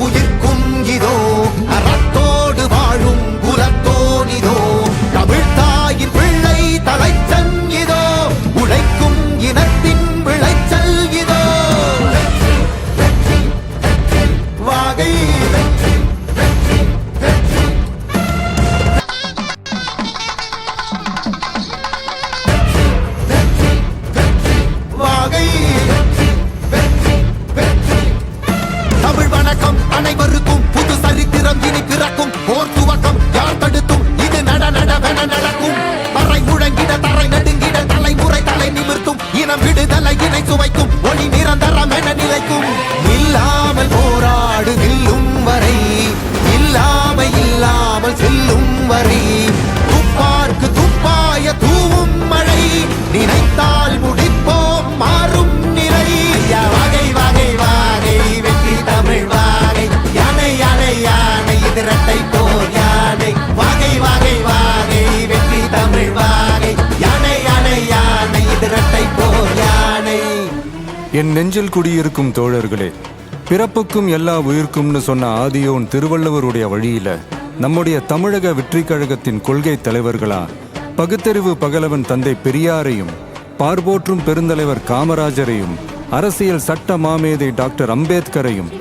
உயிர்க்கும் இதோ அறத்தோடு வாழும் குலத்தோனிதோ தமிழ் தாயின் பிள்ளை தலைச்சன் இதோ உழைக்கும் இனத்தின் விளைச்சல் இதோ வாகை தமிழ் வணக்கம் அனைவருக்கும் புது சரித்திரம் இனி பிறக்கும் போர் துவக்கம் யார் தடுத்தும் இது நடவென நடக்கும் தரை முழங்கிட தரை நடுங்கிட தலைமுறை தலை நிமிர்த்தும் இனம் விடுதலை இணை சுவைக்கும் ஒளி நிரந்தரம் என நிலைக்கும் இல்லாமல் போராடு நில்லும் வரை இல்லாமல் செல்லும் வரை துப்பார்க்கு துப்பாய தூவும் மழை நினைத்தால் முடிப்போம் மாறும் நிலை வகை வகை வாகை வெற்றி தமிழ் வாகை யானை யானை யானை இது இரட்டை போர் யானை வாகை வாகை வாகை வெற்றி தமிழ் வாகை யானை யானை யானை இது இரட்டை போர் யானை. என் நெஞ்சில் குடியிருக்கும் தோழர்களே, பிறப்புக்கும் எல்லா உயிர்க்கும்னு சொன்ன ஆதியோன் திருவள்ளுவருடைய வழியில நம்முடைய தமிழக வெற்றி கழகத்தின் கொள்கை தலைவர்களா பகுத்தறிவு பகலவன் தந்தை பெரியாரையும் பார்போற்றும் பெருந்தலைவர் காமராஜரையும் அரசியல் சட்ட மாமேதை டாக்டர் அம்பேத்கரையும்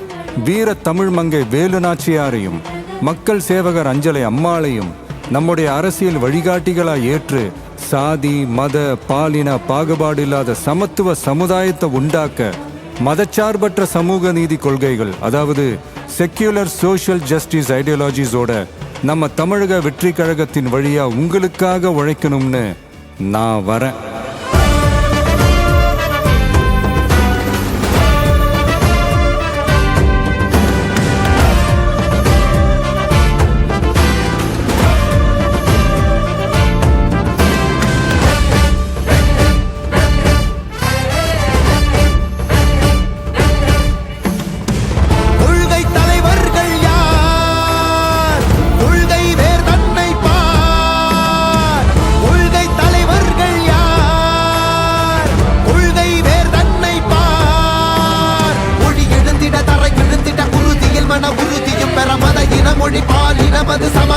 வீர தமிழ் மங்கை வேலு நாச்சியாரையும் மக்கள் சேவகர் அஞ்சலை அம்மாளையும் நம்முடைய அரசியல் வழிகாட்டிகளாய் ஏற்று சாதி மத பாலின பாகுபாடு இல்லாத சமத்துவ சமுதாயத்தை உண்டாக்க மதச்சார்பற்ற சமூக நீதி கொள்கைகள், அதாவது செக்யூலர் சோஷியல் ஜஸ்டிஸ் ஐடியாலஜிஸோட நம்ம தமிழக வெற்றி கழகத்தின் வழியா உங்களுக்காக உழைக்கணும்னு நான் வரேன். மொழி பாலினமது சம